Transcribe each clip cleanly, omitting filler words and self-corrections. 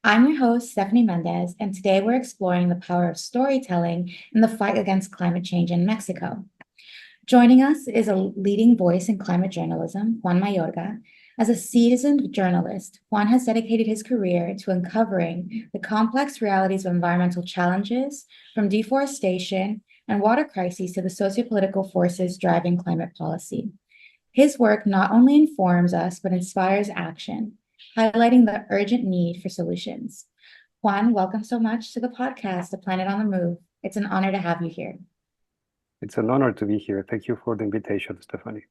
I'm your host, Stephanie Mendez, and today we're exploring the power of storytelling in the fight against climate change in Mexico. Joining us is a leading voice in climate journalism, Juan Mayorga. As a seasoned journalist, Juan has dedicated his career to uncovering the complex realities of environmental challenges, from deforestation and water crises to the socio-political forces driving climate policy. His work not only informs us, but inspires action, highlighting the urgent need for solutions. Juan, welcome so much to the podcast, The Planet on the Move. It's an honor to have you here. It's an honor to be here. Thank you for the invitation, Stephanie.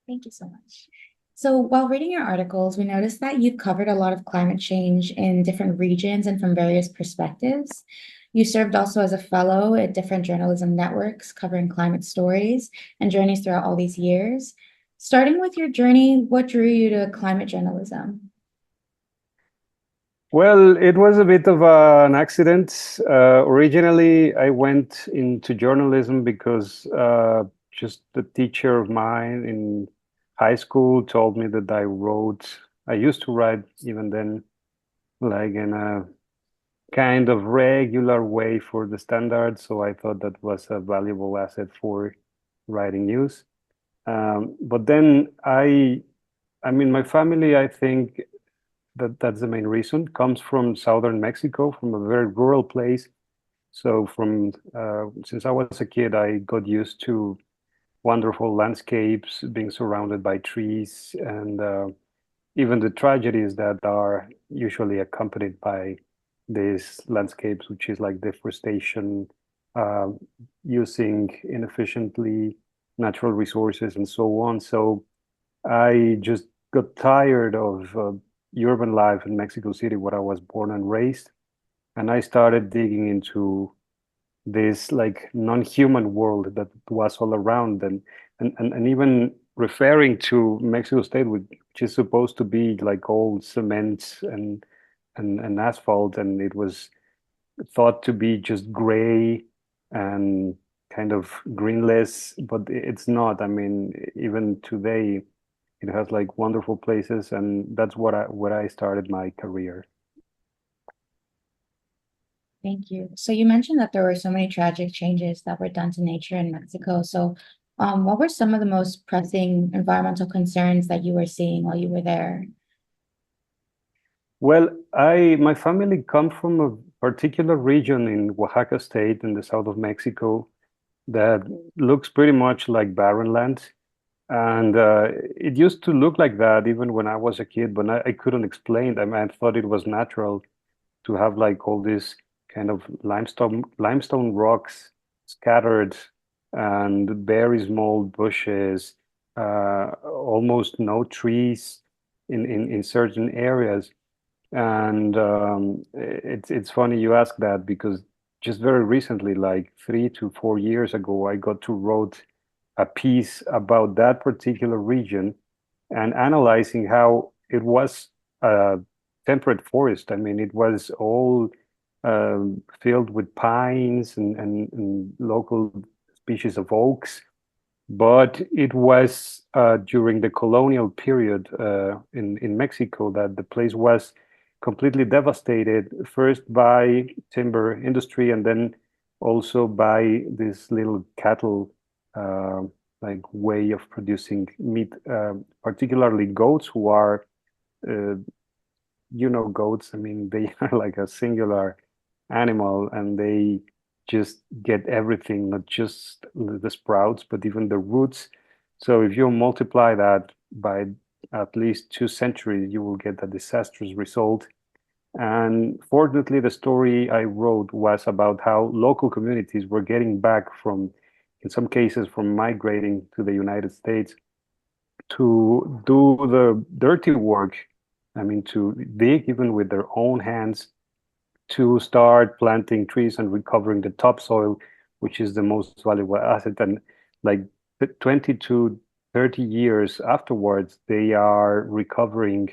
Thank you so much. So, while reading your articles, we noticed that you've covered a lot of climate change in different regions and from various perspectives. You served also as a fellow at different journalism networks covering climate stories and journeys throughout all these years. Starting with your journey, what drew you to climate journalism? Well, it was a bit of an accident. Originally, I went into journalism because just a teacher of mine in high school told me that I used to write even then, like in a kind of regular way for the standard. So I thought that was a valuable asset for writing news. But then I mean, my family, I think that's the main reason, comes from southern Mexico, from a very rural place. So from since I was a kid, I got used to wonderful landscapes, being surrounded by trees, and even the tragedies that are usually accompanied by these landscapes, which is like deforestation, uh, using inefficiently natural resources, and so on. So I just got tired of urban life in Mexico City, where I was born and raised, and I started digging into this like non-human world that was all around, and even referring to Mexico State, which is supposed to be like all cement and asphalt, and it was thought to be just gray and kind of greenless, but it's not. I mean, even today, it has like wonderful places, and that's where I started my career. Thank you. So you mentioned that there were so many tragic changes that were done to nature in Mexico. So, what were some of the most pressing environmental concerns that you were seeing while you were there? Well, my family come from a particular region in Oaxaca state in the south of Mexico that looks pretty much like barren land. And it used to look like that even when I was a kid, but I couldn't explain. I mean, I thought it was natural to have like all these kind of limestone rocks scattered and very small bushes, almost no trees in certain areas. And it's funny you ask that, because just very recently, like 3 to 4 years ago, I got to wrote a piece about that particular region and analyzing how it was a temperate forest. I mean, it was all filled with pines and local species of oaks, but it was during the colonial period in Mexico that the place was completely devastated, first by timber industry and then also by this little cattle uh, like way of producing meat, particularly goats who are, uh, goats. I mean, they are like a singular animal, and they just get everything, not just the sprouts, but even the roots. So if you multiply that by at least 2 centuries, you will get a disastrous result. And fortunately, the story I wrote was about how local communities were getting back from, in some cases, from migrating to the United States to do the dirty work. I mean, to dig even with their own hands, to start planting trees and recovering the topsoil, which is the most valuable asset. And like 20 to 30 years afterwards, they are recovering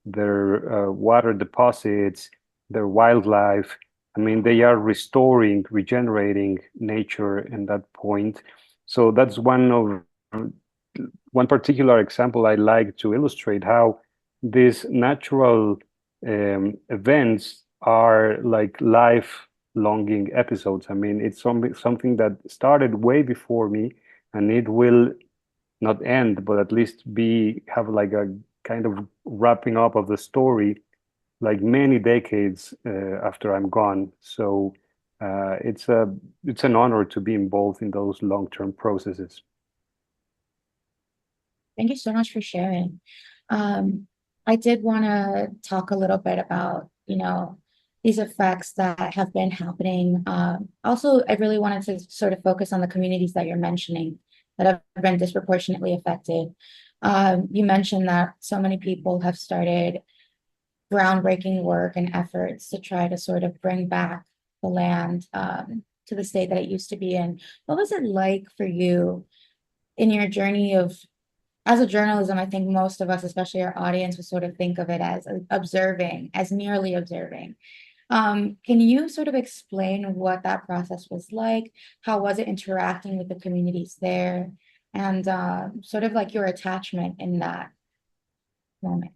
their water deposits, their wildlife. I mean, they are restoring, regenerating nature in that point. So that's one particular example I like to illustrate how this natural events are like life-longing episodes. I mean, it's something that started way before me, and it will not end, but at least have like a kind of wrapping up of the story, like many decades after I'm gone. So it's an honor to be involved in those long-term processes. Thank you so much for sharing. I did want to talk a little bit about, these effects that have been happening. Also, I really wanted to sort of focus on the communities that you're mentioning that have been disproportionately affected. You mentioned that so many people have started groundbreaking work and efforts to try to sort of bring back the land to the state that it used to be in. What was it like for you in your journey as a journalism? I think most of us, especially our audience, would sort of think of it as observing, as merely observing. Can you sort of explain what that process was like? How was it interacting with the communities there? And sort of like your attachment in that moment.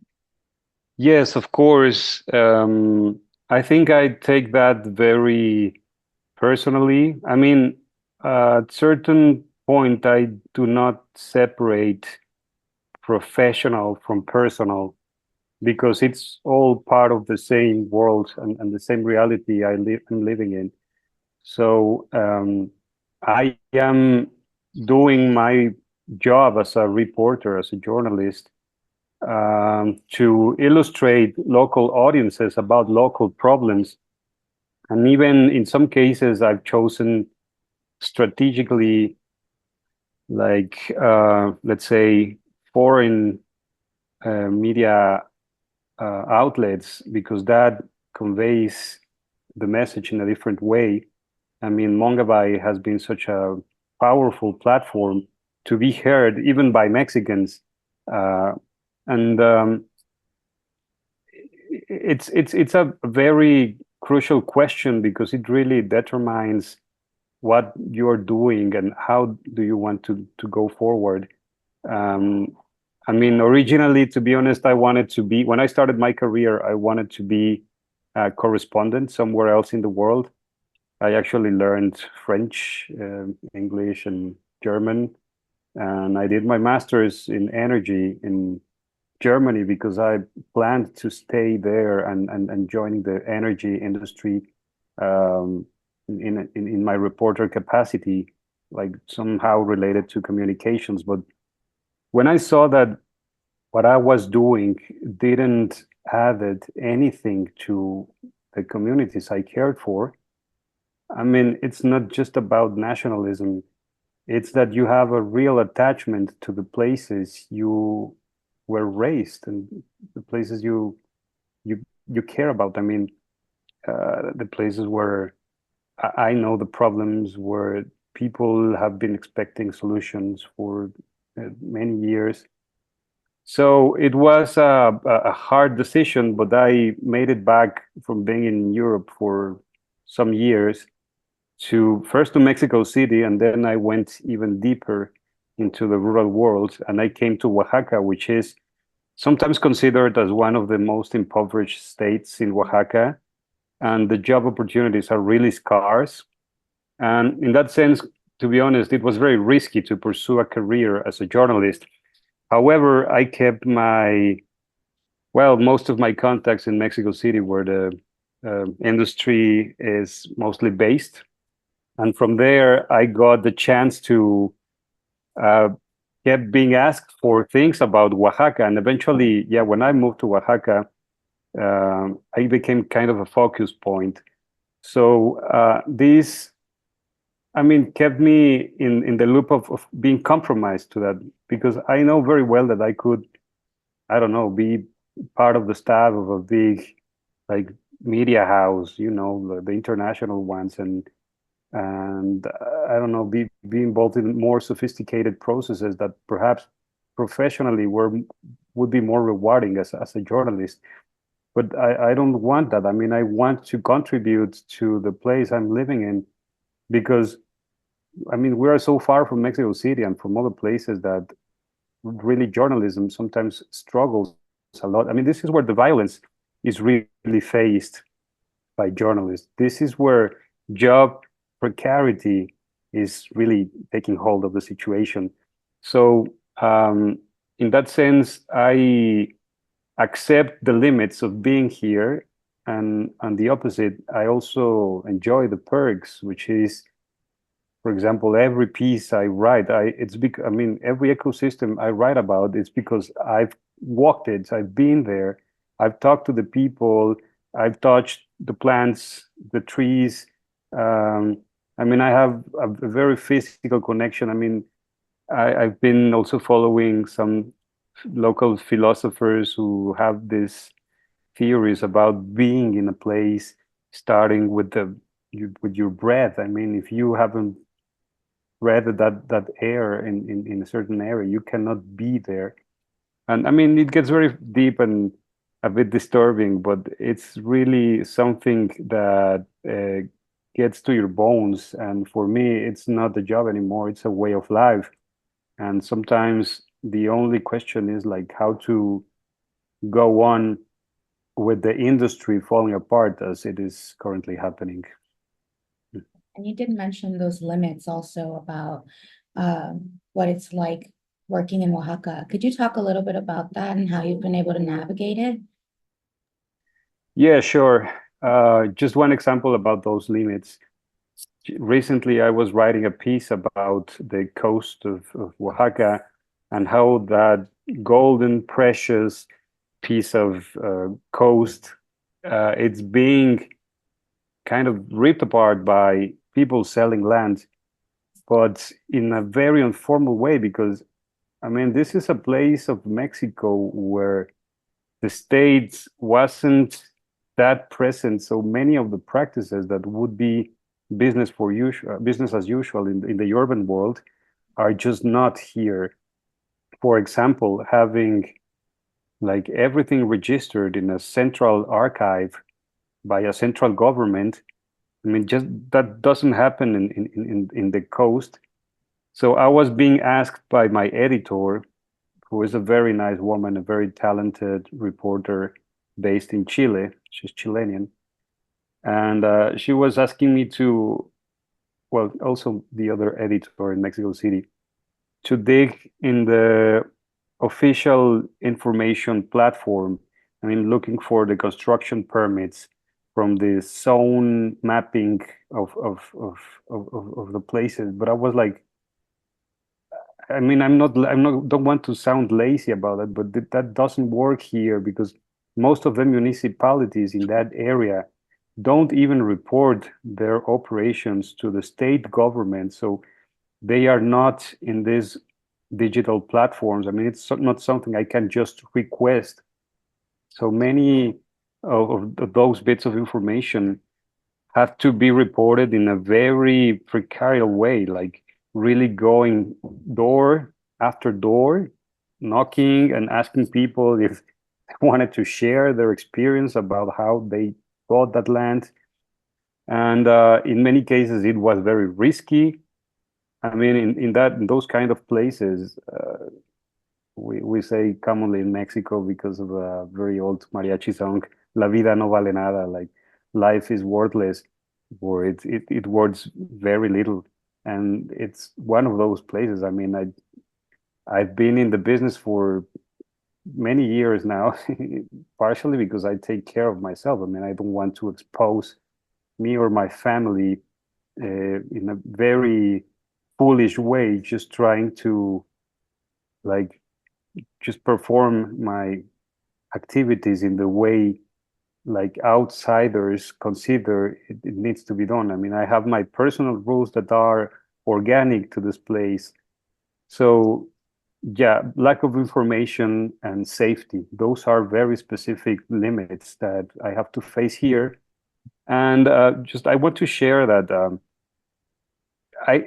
Yes, of course. I think I take that very personally. I mean, at certain point, I do not separate professional from personal because it's all part of the same world and the same reality I'm living in. So I am doing my job as a reporter, as a journalist, to illustrate local audiences about local problems. And even in some cases, I've chosen strategically, like, let's say, foreign media outlets, because that conveys the message in a different way. I mean, Mongabay has been such a powerful platform to be heard even by Mexicans. And it's a very crucial question because it really determines what you're doing and how do you want to go forward. I mean, originally, to be honest, when I started my career, I wanted to be a correspondent somewhere else in the world. I actually learned French, English, and German, and I did my master's in energy in Germany because I planned to stay there and join the energy industry um, in my reporter capacity, like somehow related to communications. But when I saw that what I was doing didn't add anything to the communities I cared for, I mean, it's not just about nationalism. It's that you have a real attachment to the places you were raised and the places you care about. I mean, the places where I know the problems, where people have been expecting solutions for many years. So it was a hard decision, but I made it back from being in Europe for some years to first to Mexico City, and then I went even deeper into the rural world, and I came to Oaxaca, which is sometimes considered as one of the most impoverished states in Oaxaca, and the job opportunities are really scarce. And in that sense, to be honest, it was very risky to pursue a career as a journalist. However, I kept most of my contacts in Mexico City, where the industry is mostly based. And from there, I got the chance to uh, kept being asked for things about Oaxaca. And eventually, yeah, when I moved to Oaxaca, I became kind of a focus point. So this, I mean, kept me in the loop of being compromised to that, because I know very well that I could, I don't know, be part of the staff of a big like media house, the international ones, and I don't know, be involved in more sophisticated processes that perhaps professionally would be more rewarding as a journalist. But I don't want that. I mean, I want to contribute to the place I'm living in, because I mean, we are so far from Mexico City and from other places that really journalism sometimes struggles a lot. I mean, this is where the violence is really faced by journalists. This is where job precarity is really taking hold of the situation. So, in that sense, I accept the limits of being here, and on the opposite, I also enjoy the perks, which is, for example, every piece I write, I mean, every ecosystem I write about, it's because I've walked it, I've been there, I've talked to the people, I've touched the plants, the trees. Um, I mean, I have a very physical connection. I mean, I've been also following some local philosophers who have these theories about being in a place, starting with with your breath. I mean, if you haven't breathed that air in a certain area, you cannot be there. And I mean, it gets very deep and a bit disturbing, but it's really something that gets to your bones. And for me, it's not a job anymore, it's a way of life. And sometimes the only question is like how to go on with the industry falling apart as it is currently happening. And you did mention those limits also about what it's like working in Oaxaca. Could you talk a little bit about that and how you've been able to navigate it? Yeah, sure. Just one example about those limits. Recently, I was writing a piece about the coast of Oaxaca and how that golden, precious piece of coast, it's being kind of ripped apart by people selling land, but in a very informal way, because I mean, this is a place of Mexico where the state wasn't that present. So many of the practices that would be business as usual in the urban world are just not here. For example, having like everything registered in a central archive by a central government. I mean, just that doesn't happen in the coast. So I was being asked by my editor, who is a very nice woman, a very talented reporter based in Chile. She's Chilean. And she was asking me to, well, also the other editor in Mexico City, to dig in the official information platform. I mean, looking for the construction permits from the zone mapping of the places. But I was like, I mean, don't want to sound lazy about it, but that doesn't work here because most of the municipalities in that area don't even report their operations to the state government. So they are not in these digital platforms. I mean, it's not something I can just request. So many of those bits of information have to be reported in a very precarious way, like really going door after door, knocking and asking people if they wanted to share their experience about how they bought that land. And in many cases, it was very risky. I mean, in those kind of places, we say commonly in Mexico because of a very old mariachi song, "La vida no vale nada," like life is worthless, or it worth very little. And it's one of those places. I mean, I've been in the business for many years now, partially because I take care of myself. I mean, I don't want to expose me or my family in a very foolish way, just trying to like just perform my activities in the way like outsiders consider it needs to be done. I mean, I have my personal rules that are organic to this place. So yeah, lack of information and safety, those are very specific limits that I have to face here. And just I want to share that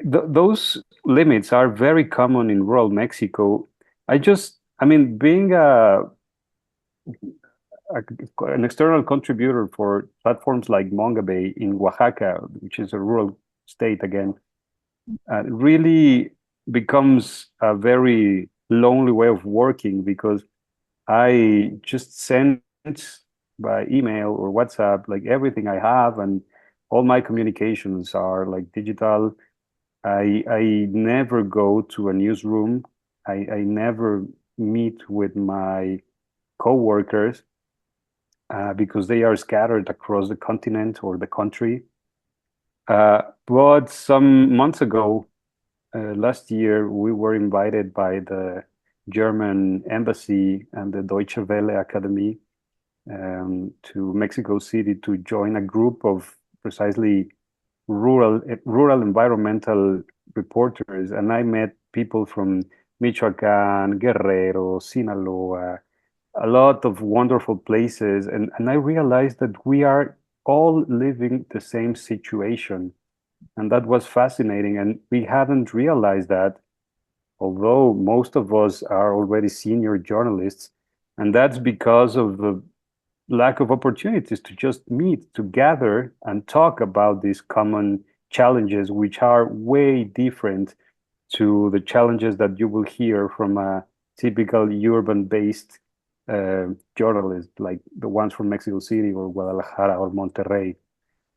those limits are very common in rural Mexico. I mean, being an external contributor for platforms like Mongabay in Oaxaca, which is a rural state again, really becomes a very lonely way of working because I just send by email or WhatsApp. Like everything I have and all my communications are like digital. I never go to a newsroom. I never meet with my coworkers because they are scattered across the continent or the country. But some months ago, last year, we were invited by the German embassy and the Deutsche Welle Academy to Mexico City to join a group of precisely rural environmental reporters, and I met people from Michoacán, Guerrero, Sinaloa, a lot of wonderful places, and I realized that we are all living the same situation, and that was fascinating. And we hadn't realized that, although most of us are already senior journalists, and that's because of the lack of opportunities to just meet, to gather and talk about these common challenges, which are way different to the challenges that you will hear from a typical urban-based journalist, like the ones from Mexico City or Guadalajara or Monterrey.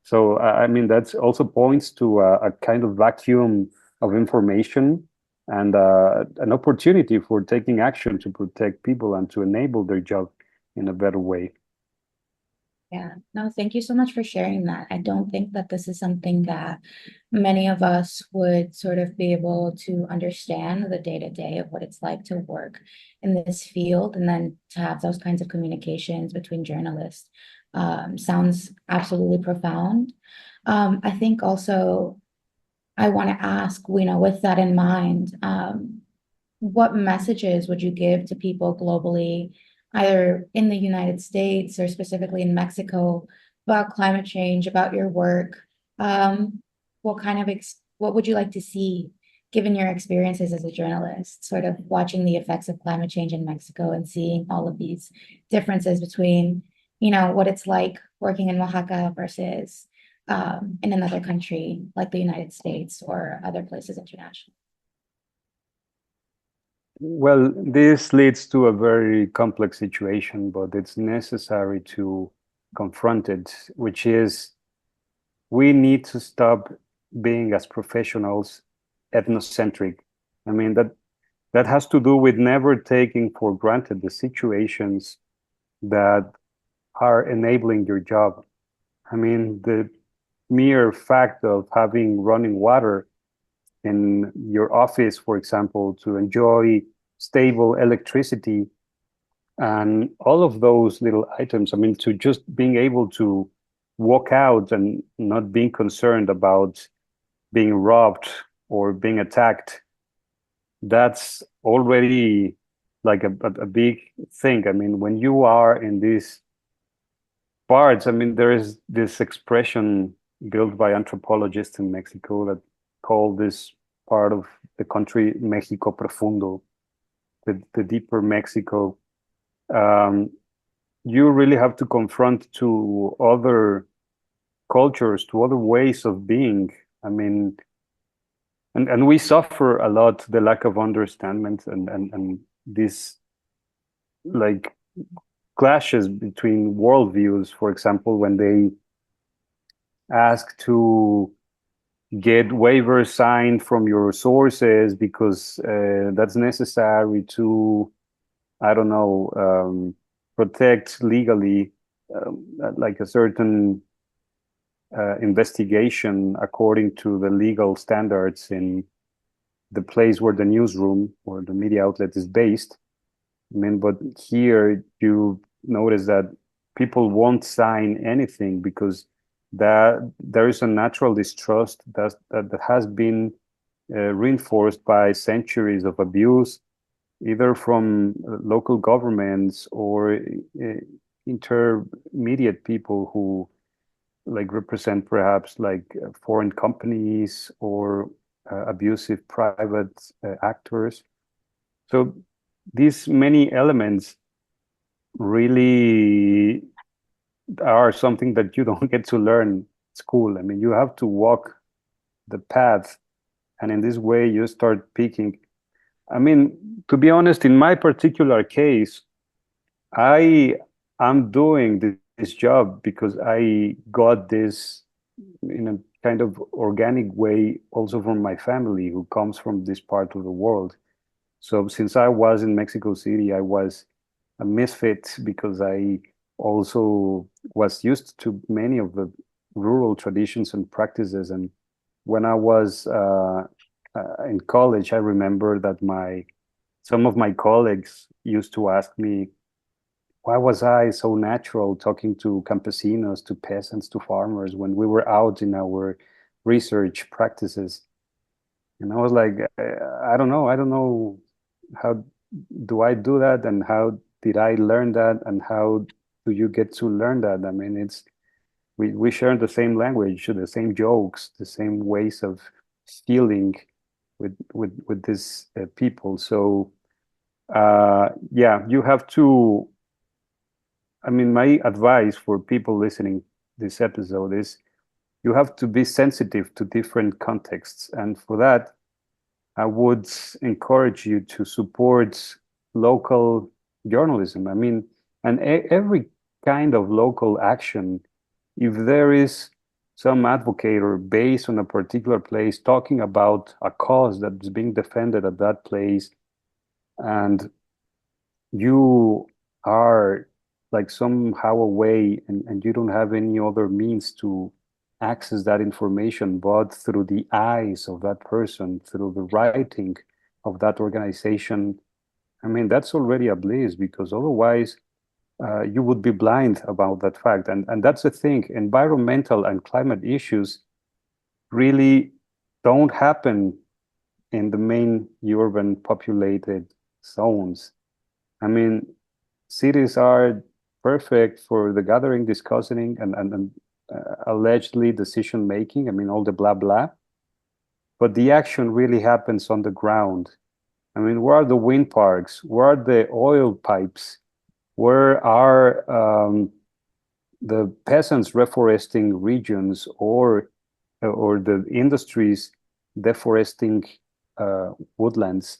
So, I mean, that also points to a kind of vacuum of information and an opportunity for taking action to protect people and to enable their job in a better way. Yeah, no, thank you so much for sharing that. I don't think that this is something that many of us would sort of be able to understand the day-to-day of what it's like to work in this field, and then to have those kinds of communications between journalists. Sounds absolutely profound. I think also I want to ask, with that in mind, what messages would you give to people globally, either in the United States or specifically in Mexico, about climate change, about your work? What would you like to see, given your experiences as a journalist, sort of watching the effects of climate change in Mexico and seeing all of these differences between, what it's like working in Oaxaca versus in another country like the United States or other places internationally? Well, this leads to a very complex situation, but it's necessary to confront it, which is we need to stop being as professionals ethnocentric. I mean, that has to do with never taking for granted the situations that are enabling your job. I mean, the mere fact of having running water in your office, for example, to enjoy stable electricity and all of those little items. I mean, to just being able to walk out and not being concerned about being robbed or being attacked, that's already like a big thing. I mean, when you are in these parts, I mean, there is this expression built by anthropologists in Mexico that call this part of the country Mexico Profundo, the deeper Mexico. You really have to confront to other cultures, to other ways of being. I mean, and we suffer a lot the lack of understanding and this like clashes between worldviews. For example, when they ask to get waivers signed from your sources because that's necessary to, I don't know, protect legally like a certain investigation according to the legal standards in the place where the newsroom or the media outlet is based. I mean, but here you notice that people won't sign anything because that there is a natural distrust that has been reinforced by centuries of abuse, either from local governments or intermediate people who like represent perhaps like foreign companies or abusive private actors. So these many elements really are something that you don't get to learn at school. I mean, you have to walk the path, and in this way, you start picking. I mean, to be honest, in my particular case, I am doing this this job because I got this in a kind of organic way also from my family who comes from this part of the world. So since I was in Mexico City, I was a misfit because I also was used to many of the rural traditions and practices. And when I was in college, I remember that some of my colleagues used to ask me, why was I so natural talking to campesinos, to peasants, to farmers when we were out in our research practices? And I was like, I don't know. I don't know how do I do that, and how did I learn that, and how do you get to learn that? I mean, we share the same language, the same jokes, the same ways of feeling with these people. So yeah, you have to. I mean, my advice for people listening this episode is you have to be sensitive to different contexts, and for that I would encourage you to support local journalism. I mean, and every kind of local action, if there is some advocate or based on a particular place talking about a cause that is being defended at that place, and you are like somehow away and you don't have any other means to access that information but through the eyes of that person, through the writing of that organization, I mean, that's already a bliss, because otherwise you would be blind about that fact. And that's the thing, environmental and climate issues really don't happen in the main urban populated zones. I mean, cities are perfect for the gathering, discussing, and allegedly decision making. I mean, all the blah blah. But the action really happens on the ground. I mean, where are the wind parks? Where are the oil pipes? Where are the peasants reforesting regions, or the industries deforesting woodlands?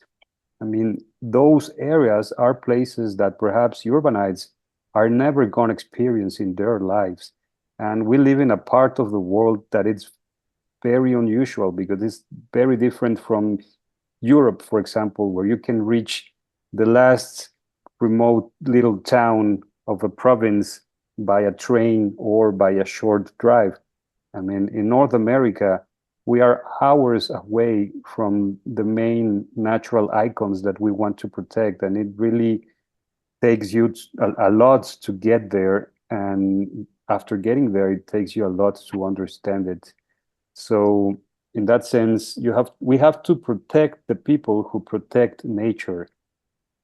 I mean, those areas are places that perhaps urbanites are never going to experience in their lives. And we live in a part of the world that is very unusual, because it's very different from Europe, for example, where you can reach the last remote little town of a province by a train or by a short drive. I mean, in North America, we are hours away from the main natural icons that we want to protect, and it really takes you a lot to get there. And after getting there, it takes you a lot to understand it. So in that sense, we have to protect the people who protect nature.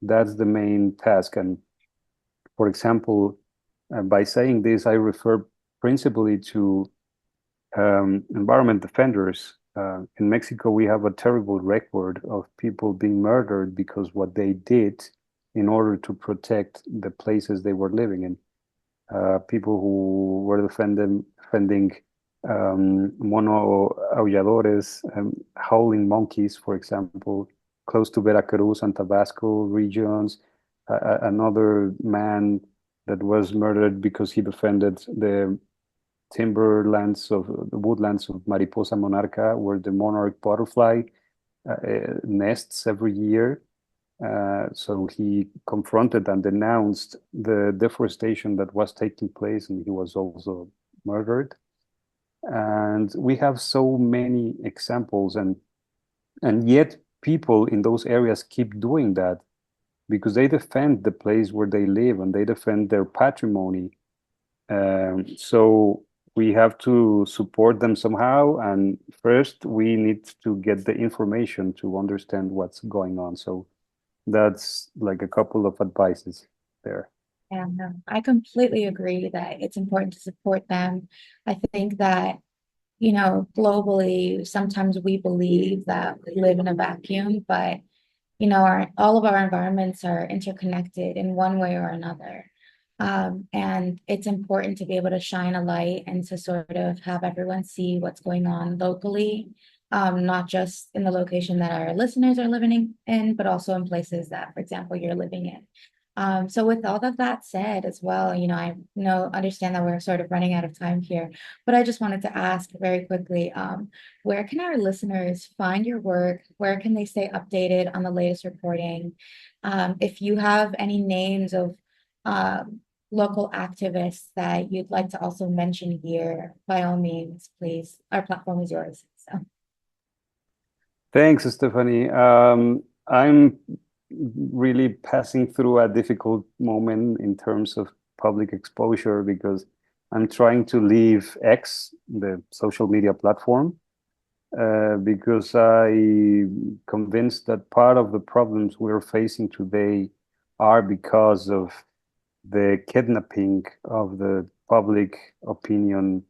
That's the main task. And for example, by saying this, I refer principally to environment defenders. In Mexico, we have a terrible record of people being murdered because what they did in order to protect the places they were living in. People who were defending mono aulladores, howling monkeys, for example, close to Veracruz and Tabasco regions. Another man that was murdered because he defended the timberlands of the woodlands of Mariposa monarca, where the monarch butterfly nests every year. So he confronted and denounced the deforestation that was taking place, and he was also murdered. And we have so many examples, and yet people in those areas keep doing that because they defend the place where they live and they defend their patrimony. So we have to support them somehow, and first we need to get the information to understand what's going on. So that's like a couple of advices there. Yeah, no, I completely agree that it's important to support them. I think that, globally, sometimes we believe that we live in a vacuum, but all of our environments are interconnected in one way or another. And it's important to be able to shine a light and to sort of have everyone see what's going on locally, not just in the location that our listeners are living in, but also in places that, for example, you're living in. So with all of that said as well, I understand that we're sort of running out of time here, but I just wanted to ask very quickly, where can our listeners find your work? Where can they stay updated on the latest reporting? If you have any names of local activists that you'd like to also mention here, by all means, please, our platform is yours. So. Thanks, Stephanie. I'm really passing through a difficult moment in terms of public exposure because I'm trying to leave X, the social media platform, because I'm convinced that part of the problems we're facing today are because of the kidnapping of the public opinion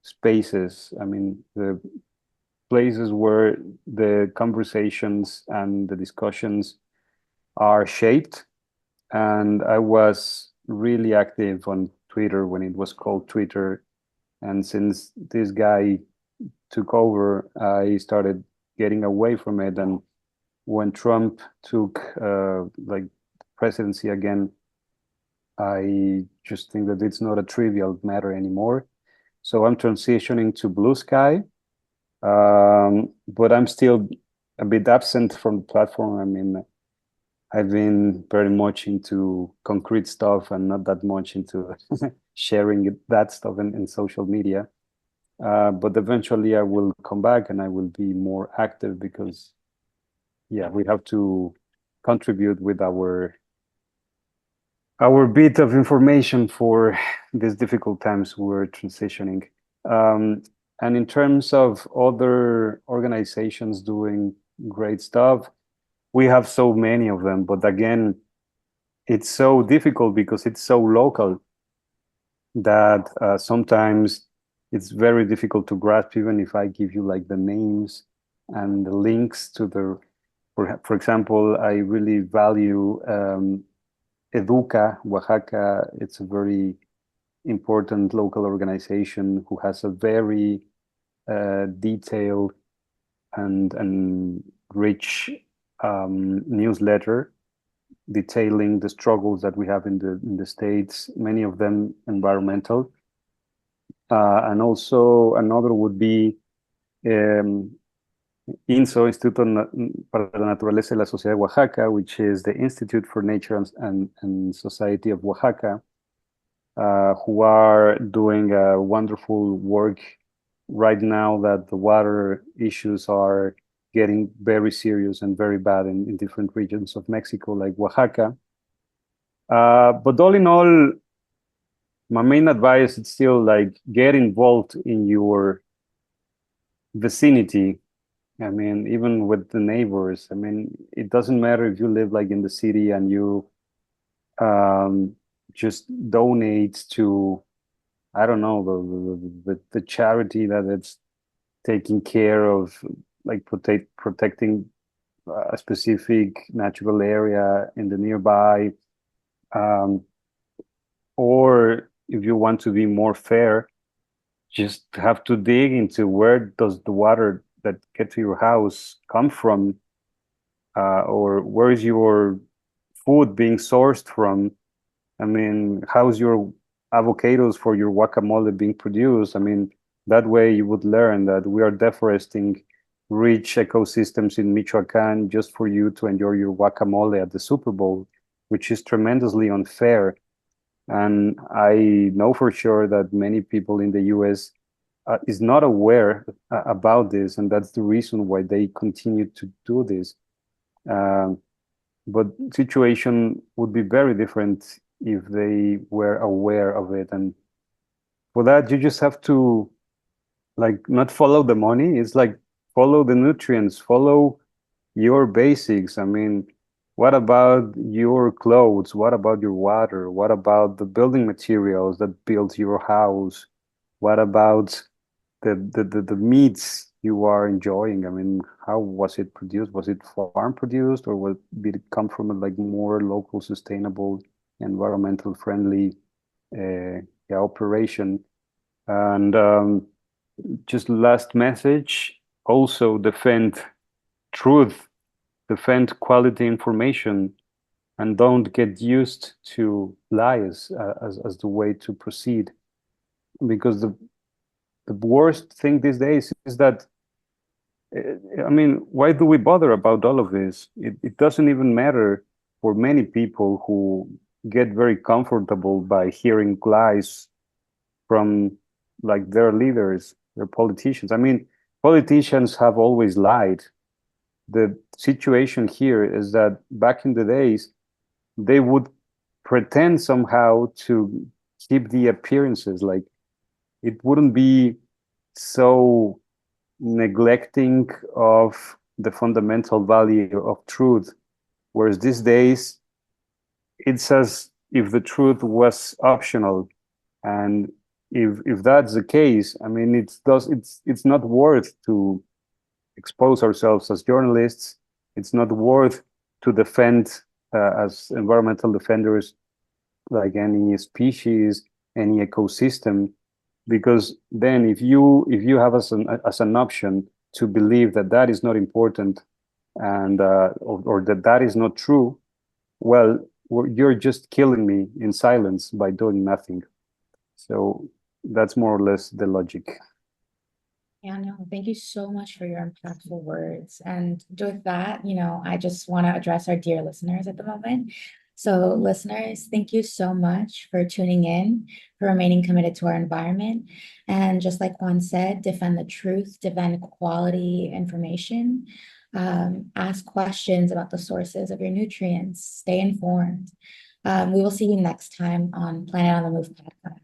spaces. I mean, the places where the conversations and the discussions are shaped. And I was really active on Twitter when it was called Twitter. And since this guy took over, I started getting away from it. And when Trump took like presidency again, I just think that it's not a trivial matter anymore. So I'm transitioning to Blue Sky, but I'm still a bit absent from the platform. I mean, I've been very much into concrete stuff and not that much into sharing that stuff in social media. But eventually I will come back and I will be more active because, yeah, we have to contribute with our bit of information for these difficult times we're transitioning. And in terms of other organizations doing great stuff, we have so many of them, but again, it's so difficult because it's so local that sometimes it's very difficult to grasp, even if I give you like the names and the links to for example, I really value Educa, Oaxaca. It's a very important local organization who has a very detailed and rich newsletter detailing the struggles that we have in the States, many of them environmental. And also another would be INSO, Instituto para la Naturaleza y la Sociedad de Oaxaca, which is the Institute for Nature and Society of Oaxaca, who are doing a wonderful work right now that the water issues are getting very serious and very bad in different regions of Mexico, like Oaxaca. But all in all, my main advice is still like get involved in your vicinity. I mean, even with the neighbors. I mean, it doesn't matter if you live like in the city and you just donate to, I don't know, the charity that it's taking care of, like protecting a specific natural area in the nearby. Or if you want to be more fair, just have to dig into where does the water that get to your house come from, or where is your food being sourced from? I mean, how's your avocados for your guacamole being produced? I mean, that way you would learn that we are deforesting rich ecosystems in Michoacan just for you to enjoy your guacamole at the Super Bowl, which is tremendously unfair. And I know for sure that many people in the US is not aware about this, and that's the reason why they continue to do this. Um, but situation would be very different if they were aware of it. And for that, you just have to like not follow the money. It's like follow the nutrients, follow your basics. I mean, what about your clothes? What about your water? What about the building materials that build your house? What about the meats you are enjoying? I mean, how was it produced? Was it farm produced, or did it come from a like more local, sustainable, environmental friendly yeah, operation? And just last message, also defend truth, defend quality information. and don't get used to lies as the way to proceed. Because the worst thing these days is that, I mean, why do we bother about all of this? It doesn't even matter for many people who get very comfortable by hearing lies from like their leaders, their politicians. I mean, politicians have always lied. The situation here is that back in the days, they would pretend somehow to keep the appearances. Like it wouldn't be so neglecting of the fundamental value of truth. Whereas these days, it's as if the truth was optional. And if that's the case, I mean, it's not worth to expose ourselves as journalists. It's not worth to defend as environmental defenders like any species, any ecosystem, because then if you have as an option to believe that that is not important and or that that is not true, well, you're just killing me in silence by doing nothing. So that's more or less the logic. Yeah, no, thank you so much for your impactful words. And with that, I just want to address our dear listeners at the moment. So, listeners, thank you so much for tuning in, for remaining committed to our environment. And just like Juan said, defend the truth, defend quality information, ask questions about the sources of your nutrients, stay informed. We will see you next time on Planet on the Move podcast.